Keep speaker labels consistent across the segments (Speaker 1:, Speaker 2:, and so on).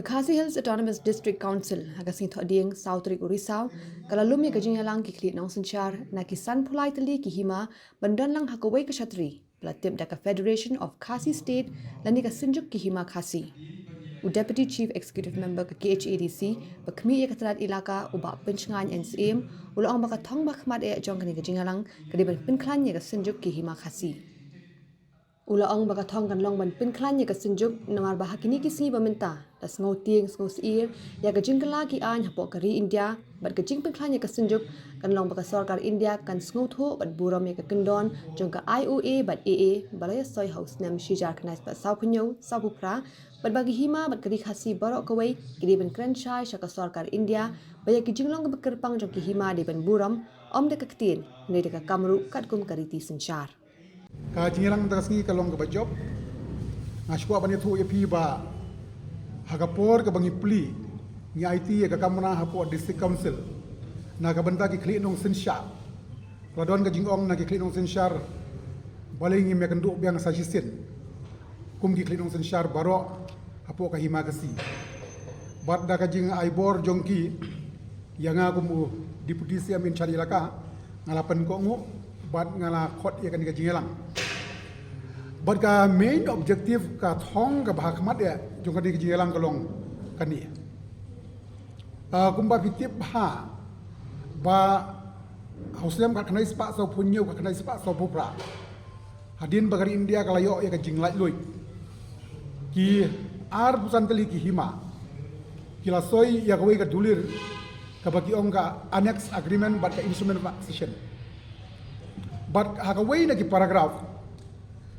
Speaker 1: Khasi Hills Autonomous District Council hagasing thoding South Rik Urisau kalalum ya gajing halang ki klit nong senchar na ki san pulai tali ki hima bandan lang hakawai ka shatri platim daka Federation of Khasi State lani ka sinjuk ki hima Khasi. Deputy Chief Executive Member ka KHADC bakmi ya katrat ilaka uba penchangan NCM ulang baka thong bakmat e jong kani gajing halang kadiban pinklan ya ka sinjuk ki hima Khasi. Ulaang baka thong kan long ban pinklan ya ka sinjuk namar bahakini ki si bamenta das ngau tieng ngau sir ya ka jingkala ki an hapo kari India bat ka jing pinklan ya ka sinjuk kan long baka sarkar India kan ngau tho bat buram ya ka kendon jong ka IOA bat AA balaya soy house nam shijar kanais bat sau punyo sau pupra bat bagi hima bat kari Khasi barok kawai kiri ban kranchai shaka sarkar India baya ki jinglong ka kerpang jong ki hima di ban buram om de ka ktin ne de ka kamru kat kum kari ti senchar.
Speaker 2: Ka jingrang tasngi kalong ka bajob ngashwa bani thu epi ba hagapor ka bangi pli ni IT ka kamna hapo district council na ka banta ki khli nong sinsha ladon ka jingong na ki khli nong sinshar baling me kan du biang sa jisen kum ki khli nong sinshar baro hapo ka hima kasi bat da ka jing aibor jongki yanga kum deputy CM in chari laka ngalapan ko ngu bat ngala khot ya kan ka jingelang but ka main objective ka thong ka bhakmat ya jong ka di jingelang kalong kani kumba pitip ha ba hauslem ka kanai spa so punyo ka kanai spa so pupra hadin bagari India kalayo ya ka jinglai loi ki ar pusan tali ki hima kila soy ya kawai ka dulir ka bagi ong ka annex agreement but ka instrument of accession but hakaway na ki paragraph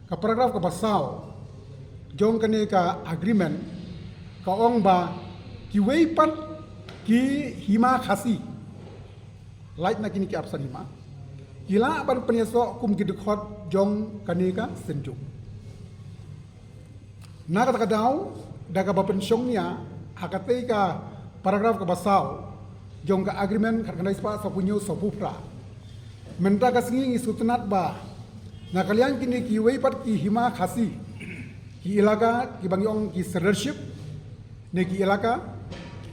Speaker 2: ka basaw jong kani ka agreement ka ong ba ki way pat ki hima Khasi light na kini ki apsan hima kila ban penyeso kum ki dekhot jong kani ka senjuk na ka daw daga ba pensyong niya hakatay ka paragraph ka basaw jong ka agreement kanai spa sa punyo sa pupra menta ka singi sutunat ba na kalian kini ki way pat ki hima Khasi ki ilaka ki bangyong ki leadership ne ki ilaka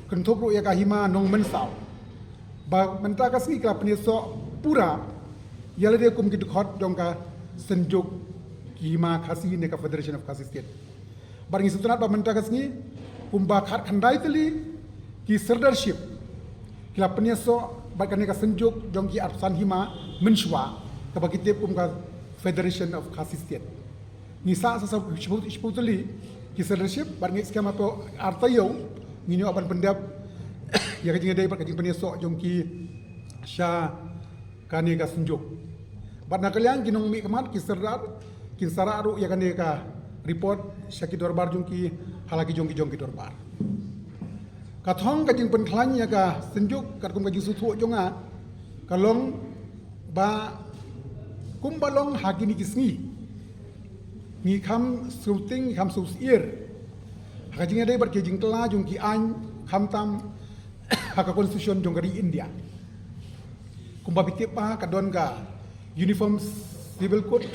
Speaker 2: kenthopro ya ka hima nong mensaw ba menta ka singi ka pneso pura yale de kum ki dukhot dong ka senjuk ki hima Khasi ne ka Federation of Khasi State baringi sutunat ba menta ka singi kumba khat khandai tali ki leadership ki la pneso ba kane ka senjuk dong ki arsan hima menshwa ka bagitip kum ka Federation of Khasi State. Nisa sa sebutuli leadership barang skema to artayo nginyo aban pendap ya kajing dai par kajing penesok jongki sha kane ka sunjuk. Bat na kalian ginong mi kamat kin sararu ya kane ka report syaki dorbar jongki halagi jongki dorbar. Kathong kajing penklan ya ka sunjuk katkum kajing sutu jonga kalong ba kumbalong hagini kisngi ngi kam shooting kam susir hagajing dai bar kejing tela jong ki an kam tam haka constitution jong dari India kumba bitip pa kadon ga uniform civil code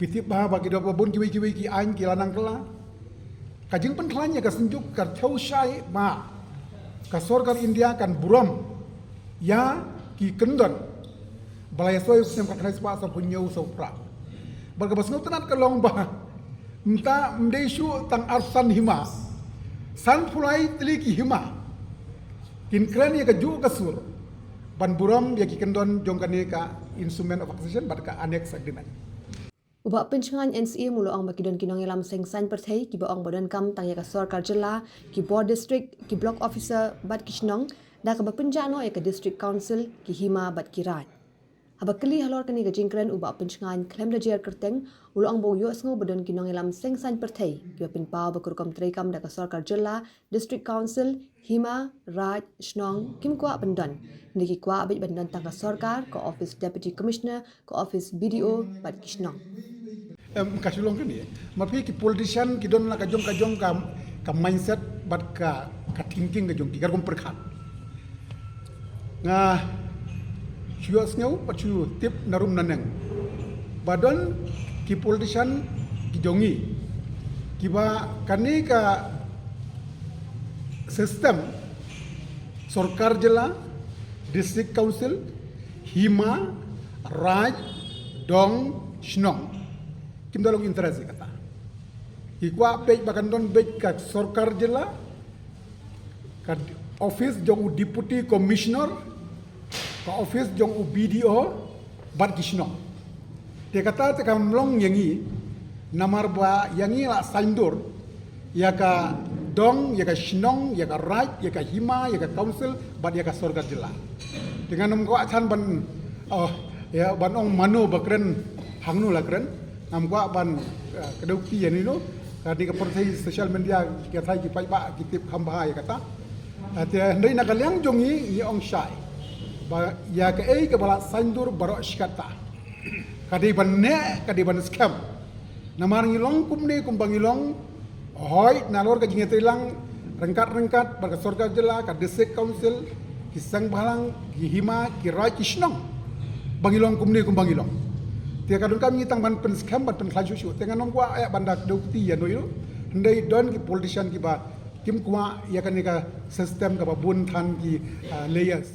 Speaker 2: bitip pa bagi do bon kiwi ki an ki lanang kela kajing pentlanya ka senjuk ka thau shai ma ka sarkar India kan buram ya ki kendon balaya soy sem ka kanai spa sa punyo sa pra barga basno tanat ka long ba mta mdeishu tang arsan hima san pulai tli ki hima kin kran ya ka ju ka sur ban buram ya ki kendon jong kane ka instrument of accession bat ka annex agreement
Speaker 1: Uba penchangan NCA mulo ang makidon kinong ilam seng san perthai ki baong badan kam tang ya ka sarkar jilla ki board district ki block officer bat kishnong da ka bapenjano ya ka district council ki hima bat kirat Habakali halor kani gajingkran uba penchangan klem da jer kerteng ulo ang bo yo sngo badan kinong ilam seng san perthai ki bapin paw bakurkam trekam da ka sarkar jilla district council hima raj shnong kimkwa bandan niki kwa abit bandan tang ka sarkar ko office deputy commissioner ko office BDO bat kishnong
Speaker 2: kasulong kan ya mapi ki politician ki don la kajong ka mindset bat ka thinking kajong ki garkom perkhat nga Chuas ngau pacu tip narum naneng. Badon ki politician ki jongi. Kiba kani ka sistem Sarkar Jila, District Council, Hima, Raj, Dong, Shnong. Kim dalong interest kata. Ikwa pej bakan don pej kat Sarkar Jila, kat office jong Deputy Commissioner, kat office jong BDO, bat Shnong. Dia kata te kamlong yangi namar ba yangi la saindur ya ka Dong, ya ka Shnong, ya ka Raj, ya ka Hima, ya ka Council, bat ya ka Sarkar Jila. Dengan nam ko achan ban ya ban ong mano bakren hangnu la kren nam ko ban kedauki yani no kadi ka portai social media ki thai ki pai ba ki tip hamba ya kata ate ndai na kalyang jongi ye ong shai ba ya ka ei ka bala saindur baro shikata kadi ban ne kadi ban scam namar ngilong kumne kumbangilong hoi nalor ka jingetrilang rengkat-rengkat bar ka Sarkar Jila ka District Council kisang balang ki Hima ki Raj ki Shnong bangilong kumne kumbangilong dia kadun kami tang ban pen scam ban pen khaju shu tengan nong kwa ayak bandak dokti ya no yo ndai don ki politician ki ba kim kwa ya kan ka system ka ba bun than ki layers